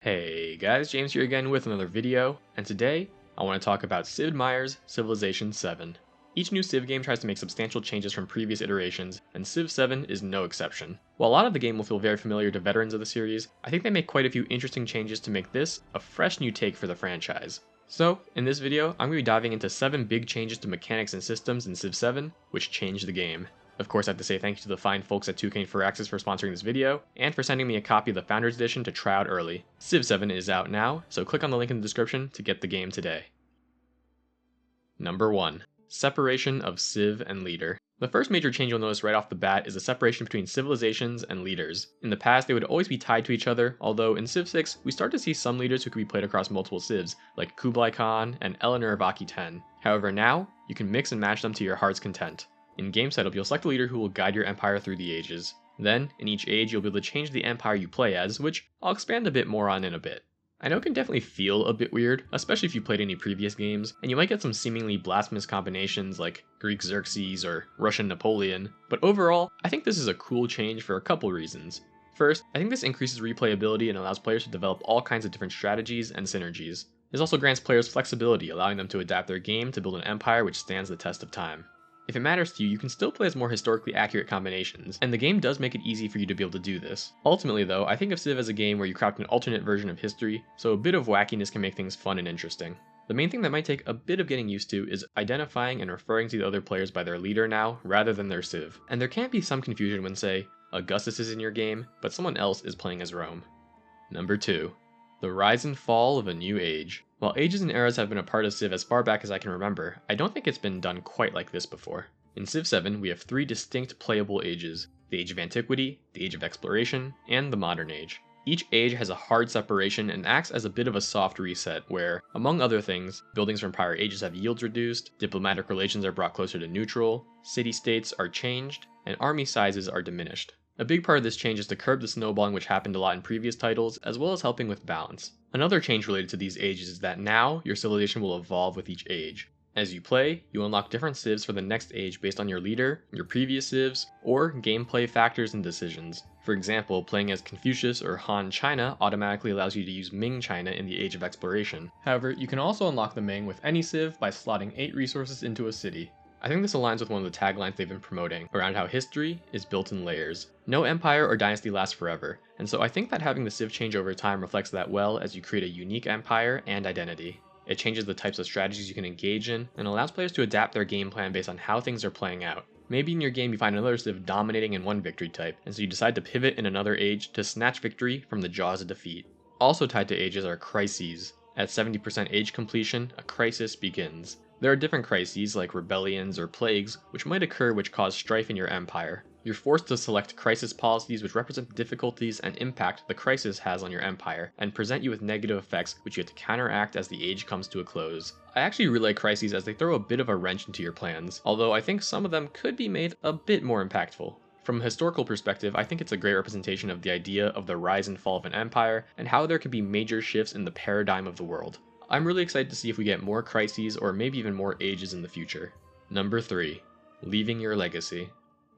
Hey guys, James here again with another video, and today I want to talk about Sid Meier's Civilization VII. Each new Civ game tries to make substantial changes from previous iterations, and Civ 7 is no exception. While a lot of the game will feel very familiar to veterans of the series, I think they make quite a few interesting changes to make this a fresh new take for the franchise. So, in this video, I'm going to be diving into 7 big changes to mechanics and systems in Civ 7, which changed the game. Of course, I have to say thank you to the fine folks at 2K4Axis for sponsoring this video, and for sending me a copy of the Founders Edition to try out early. Civ 7 is out now, so click on the link in the description to get the game today. Number 1. Separation of Civ and Leader. The first major change you'll notice right off the bat is the separation between civilizations and leaders. In the past, they would always be tied to each other, although in Civ 6, we start to see some leaders who can be played across multiple civs, like Kublai Khan and Eleanor of Aki 10. However, now, you can mix and match them to your heart's content. In game setup, you'll select a leader who will guide your empire through the ages. Then, in each age, you'll be able to change the empire you play as, which I'll expand a bit more on in a bit. I know it can definitely feel a bit weird, especially if you played any previous games, and you might get some seemingly blasphemous combinations like Greek Xerxes or Russian Napoleon, but overall, I think this is a cool change for a couple reasons. First, I think this increases replayability and allows players to develop all kinds of different strategies and synergies. This also grants players flexibility, allowing them to adapt their game to build an empire which stands the test of time. If it matters to you, you can still play as more historically accurate combinations, and the game does make it easy for you to be able to do this. Ultimately though, I think of Civ as a game where you craft an alternate version of history, so a bit of wackiness can make things fun and interesting. The main thing that might take a bit of getting used to is identifying and referring to the other players by their leader now, rather than their Civ. And there can be some confusion when, say, Augustus is in your game, but someone else is playing as Rome. Number 2. The rise and fall of a new age. While ages and eras have been a part of Civ as far back as I can remember, I don't think it's been done quite like this before. In Civ 7, we have 3 distinct playable ages: the Age of Antiquity, the Age of Exploration, and the Modern Age. Each age has a hard separation and acts as a bit of a soft reset where, among other things, buildings from prior ages have yields reduced, diplomatic relations are brought closer to neutral, city-states are changed, and army sizes are diminished. A big part of this change is to curb the snowballing which happened a lot in previous titles, as well as helping with balance. Another change related to these ages is that now, your civilization will evolve with each age. As you play, you unlock different civs for the next age based on your leader, your previous civs, or gameplay factors and decisions. For example, playing as Confucius or Han China automatically allows you to use Ming China in the Age of Exploration. However, you can also unlock the Ming with any civ by slotting 8 resources into a city. I think this aligns with one of the taglines they've been promoting, around how history is built in layers. No empire or dynasty lasts forever, and so I think that having the civ change over time reflects that well as you create a unique empire and identity. It changes the types of strategies you can engage in, and allows players to adapt their game plan based on how things are playing out. Maybe in your game you find another civ dominating in one victory type, and so you decide to pivot in another age to snatch victory from the jaws of defeat. Also tied to ages are crises. At 70% age completion, a crisis begins. There are different crises like rebellions or plagues which might occur which cause strife in your empire. You're forced to select crisis policies which represent the difficulties and impact the crisis has on your empire, and present you with negative effects which you have to counteract as the age comes to a close. I actually really like crises as they throw a bit of a wrench into your plans, although I think some of them could be made a bit more impactful. From a historical perspective, I think it's a great representation of the idea of the rise and fall of an empire, and how there could be major shifts in the paradigm of the world. I'm really excited to see if we get more crises or maybe even more ages in the future. Number 3. Leaving your legacy.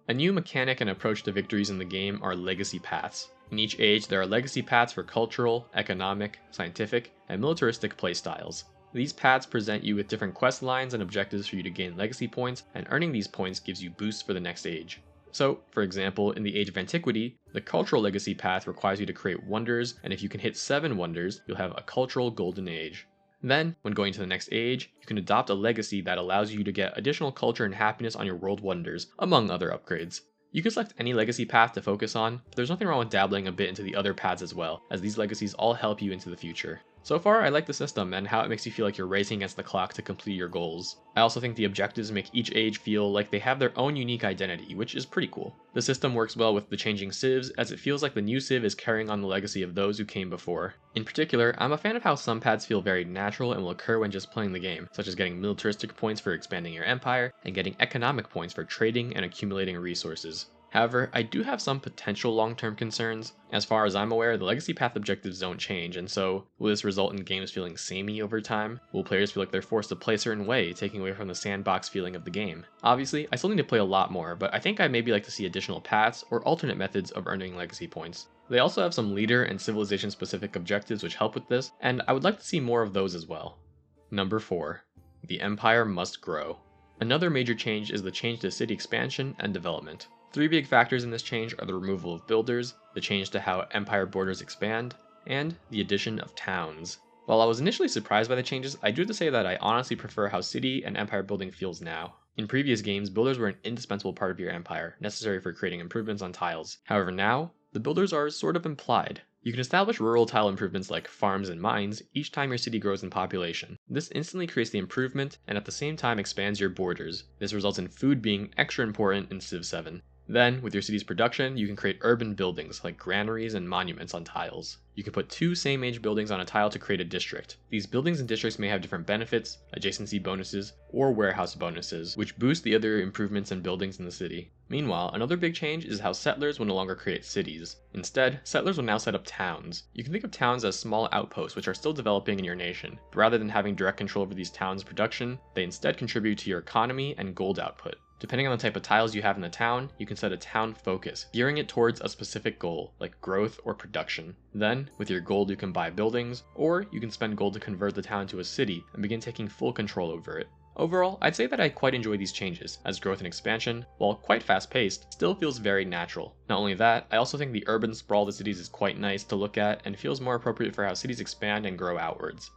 A new mechanic and approach to victories in the game are legacy paths. In each age, there are legacy paths for cultural, economic, scientific, and militaristic playstyles. These paths present you with different quest lines and objectives for you to gain legacy points, and earning these points gives you boosts for the next age. So, for example, in the Age of Antiquity, the cultural legacy path requires you to create wonders, and if you can hit 7 wonders, you'll have a cultural golden age. Then, when going to the next age, you can adopt a legacy that allows you to get additional culture and happiness on your world wonders, among other upgrades. You can select any legacy path to focus on, but there's nothing wrong with dabbling a bit into the other paths as well, as these legacies all help you into the future. So far, I like the system and how it makes you feel like you're racing against the clock to complete your goals. I also think the objectives make each age feel like they have their own unique identity, which is pretty cool. The system works well with the changing civs, as it feels like the new civ is carrying on the legacy of those who came before. In particular, I'm a fan of how some paths feel very natural and will occur when just playing the game, such as getting militaristic points for expanding your empire, and getting economic points for trading and accumulating resources. However, I do have some potential long-term concerns. As far as I'm aware, the legacy path objectives don't change, and so will this result in games feeling samey over time? Will players feel like they're forced to play a certain way, taking away from the sandbox feeling of the game? Obviously, I still need to play a lot more, but I think I'd maybe like to see additional paths or alternate methods of earning legacy points. They also have some leader and civilization specific objectives which help with this, and I would like to see more of those as well. Number 4. The Empire must grow. Another major change is the change to city expansion and development. 3 big factors in this change are the removal of builders, the change to how empire borders expand, and the addition of towns. While I was initially surprised by the changes, I do have to say that I honestly prefer how city and empire building feels now. In previous games, builders were an indispensable part of your empire, necessary for creating improvements on tiles. However now, the builders are sort of implied. You can establish rural tile improvements like farms and mines each time your city grows in population. This instantly creates the improvement and at the same time expands your borders. This results in food being extra important in Civ 7. Then, with your city's production, you can create urban buildings like granaries and monuments on tiles. You can put 2 same-age buildings on a tile to create a district. These buildings and districts may have different benefits, adjacency bonuses, or warehouse bonuses, which boost the other improvements and buildings in the city. Meanwhile, another big change is how settlers will no longer create cities. Instead, settlers will now set up towns. You can think of towns as small outposts which are still developing in your nation, but rather than having direct control over these towns' production, they instead contribute to your economy and gold output. Depending on the type of tiles you have in the town, you can set a town focus, gearing it towards a specific goal, like growth or production. Then, with your gold you can buy buildings, or you can spend gold to convert the town to a city and begin taking full control over it. Overall, I'd say that I quite enjoy these changes, as growth and expansion, while quite fast-paced, still feels very natural. Not only that, I also think the urban sprawl of the cities is quite nice to look at and feels more appropriate for how cities expand and grow outwards.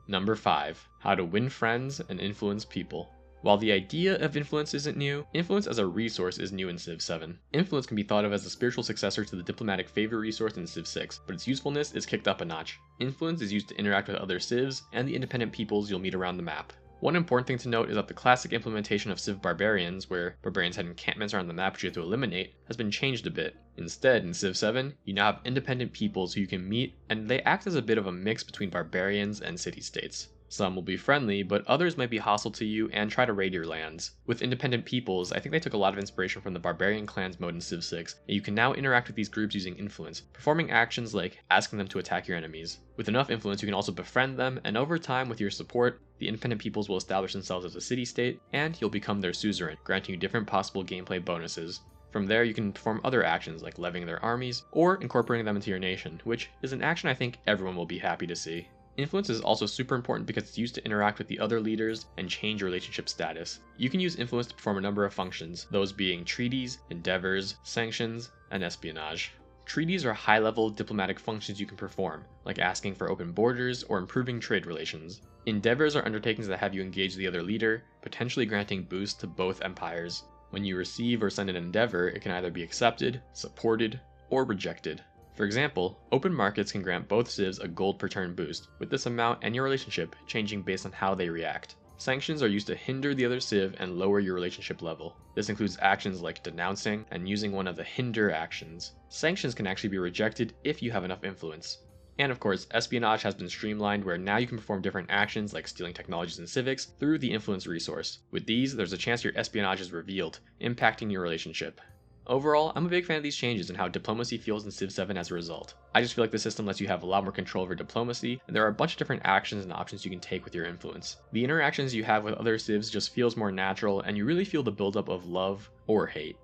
Number 5. How to win friends and influence people. While the idea of influence isn't new, influence as a resource is new in Civ 7. Influence can be thought of as a spiritual successor to the diplomatic favor resource in Civ 6, but its usefulness is kicked up a notch. Influence is used to interact with other civs and the independent peoples you'll meet around the map. One important thing to note is that the classic implementation of Civ Barbarians, where barbarians had encampments around the map which you have to eliminate, has been changed a bit. Instead, in Civ 7, you now have independent peoples who you can meet, and they act as a bit of a mix between barbarians and city-states. Some will be friendly, but others might be hostile to you and try to raid your lands. With independent peoples, I think they took a lot of inspiration from the Barbarian Clans mode in Civ 6, and you can now interact with these groups using influence, performing actions like asking them to attack your enemies. With enough influence, you can also befriend them, and over time, with your support, the independent peoples will establish themselves as a city-state, and you'll become their suzerain, granting you different possible gameplay bonuses. From there, you can perform other actions like levying their armies, or incorporating them into your nation, which is an action I think everyone will be happy to see. Influence is also super important because it's used to interact with the other leaders and change relationship status. You can use influence to perform a number of functions, those being treaties, endeavors, sanctions, and espionage. Treaties are high-level diplomatic functions you can perform, like asking for open borders or improving trade relations. Endeavors are undertakings that have you engage the other leader, potentially granting boosts to both empires. When you receive or send an endeavor, it can either be accepted, supported, or rejected. For example, open markets can grant both civs a gold per turn boost, with this amount and your relationship changing based on how they react. Sanctions are used to hinder the other civ and lower your relationship level. This includes actions like denouncing and using one of the hinder actions. Sanctions can actually be rejected if you have enough influence. And of course, espionage has been streamlined where now you can perform different actions like stealing technologies and civics through the influence resource. With these, there's a chance your espionage is revealed, impacting your relationship. Overall, I'm a big fan of these changes and how diplomacy feels in Civ 7 as a result. I just feel like the system lets you have a lot more control over diplomacy, and there are a bunch of different actions and options you can take with your influence. The interactions you have with other civs just feels more natural, and you really feel the buildup of love or hate.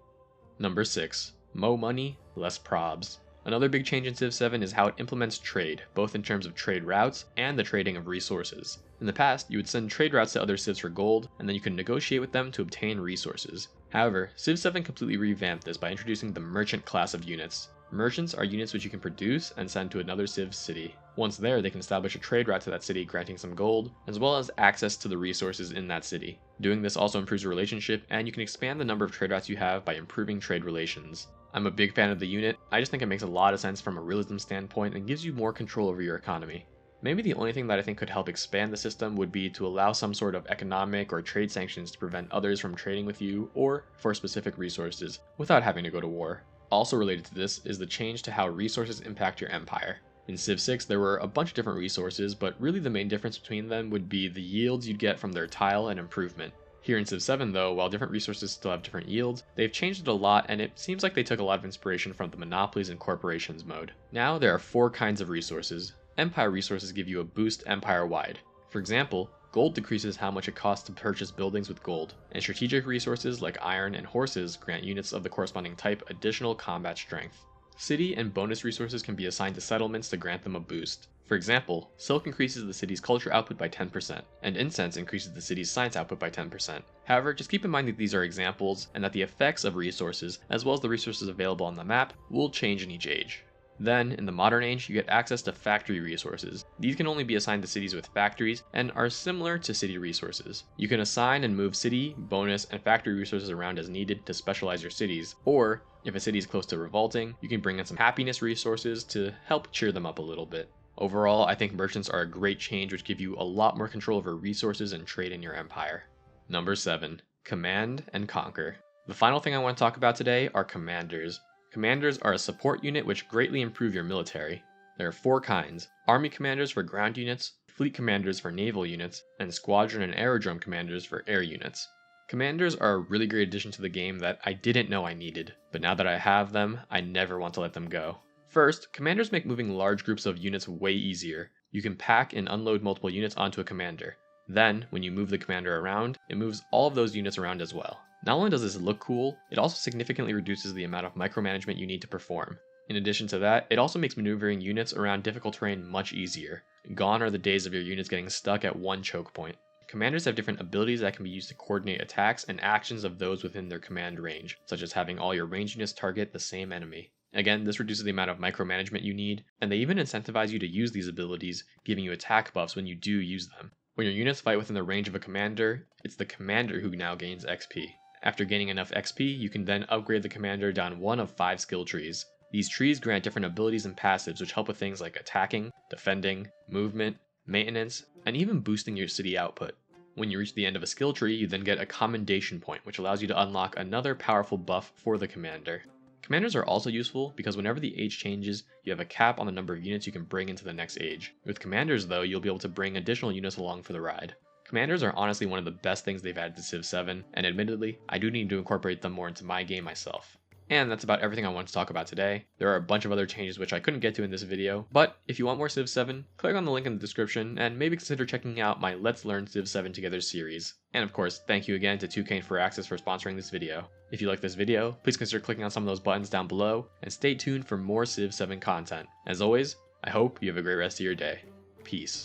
Number 6. Mo money, less probs. Another big change in Civ 7 is how it implements trade, both in terms of trade routes and the trading of resources. In the past, you would send trade routes to other civs for gold, and then you could negotiate with them to obtain resources. However, Civ 7 completely revamped this by introducing the merchant class of units. Merchants are units which you can produce and send to another civ's city. Once there, they can establish a trade route to that city granting some gold, as well as access to the resources in that city. Doing this also improves your relationship, and you can expand the number of trade routes you have by improving trade relations. I'm a big fan of the unit. I just think it makes a lot of sense from a realism standpoint and gives you more control over your economy. Maybe the only thing that I think could help expand the system would be to allow some sort of economic or trade sanctions to prevent others from trading with you or for specific resources without having to go to war. Also related to this is the change to how resources impact your empire. In Civ 6 there were a bunch of different resources, but really the main difference between them would be the yields you'd get from their tile and improvement. Here in Civ 7 though, while different resources still have different yields, they've changed it a lot and it seems like they took a lot of inspiration from the monopolies and corporations mode. Now there are 4 kinds of resources. Empire resources give you a boost empire-wide. For example, gold decreases how much it costs to purchase buildings with gold, and strategic resources like iron and horses grant units of the corresponding type additional combat strength. City and bonus resources can be assigned to settlements to grant them a boost. For example, silk increases the city's culture output by 10%, and incense increases the city's science output by 10%. However, just keep in mind that these are examples, and that the effects of resources, as well as the resources available on the map, will change in each age. Then, in the modern age, you get access to factory resources. These can only be assigned to cities with factories, and are similar to city resources. You can assign and move city, bonus, and factory resources around as needed to specialize your cities, or, if a city is close to revolting, you can bring in some happiness resources to help cheer them up a little bit. Overall, I think merchants are a great change which give you a lot more control over resources and trade in your empire. Number 7. Command and Conquer. The final thing I want to talk about today are commanders. Commanders are a support unit which greatly improve your military. There are 4 kinds: army commanders for ground units, fleet commanders for naval units, and squadron and aerodrome commanders for air units. Commanders are a really great addition to the game that I didn't know I needed, but now that I have them, I never want to let them go. First, commanders make moving large groups of units way easier. You can pack and unload multiple units onto a commander. Then, when you move the commander around, it moves all of those units around as well. Not only does this look cool, it also significantly reduces the amount of micromanagement you need to perform. In addition to that, it also makes maneuvering units around difficult terrain much easier. Gone are the days of your units getting stuck at one choke point. Commanders have different abilities that can be used to coordinate attacks and actions of those within their command range, such as having all your ranged units target the same enemy. Again, this reduces the amount of micromanagement you need, and they even incentivize you to use these abilities, giving you attack buffs when you do use them. When your units fight within the range of a commander, it's the commander who now gains XP. After gaining enough XP, you can then upgrade the commander down one of 5 skill trees. These trees grant different abilities and passives which help with things like attacking, defending, movement, maintenance, and even boosting your city output. When you reach the end of a skill tree, you then get a commendation point, which allows you to unlock another powerful buff for the commander. Commanders are also useful because whenever the age changes, you have a cap on the number of units you can bring into the next age. With commanders though, you'll be able to bring additional units along for the ride. Commanders are honestly one of the best things they've added to Civ 7, and admittedly, I do need to incorporate them more into my game myself. And that's about everything I want to talk about today. There are a bunch of other changes which I couldn't get to in this video, but if you want more Civ 7, click on the link in the description and maybe consider checking out my Let's Learn Civ 7 Together series. And of course, thank you again to 2K for Access for sponsoring this video. If you like this video, please consider clicking on some of those buttons down below, and stay tuned for more Civ 7 content. As always, I hope you have a great rest of your day. Peace.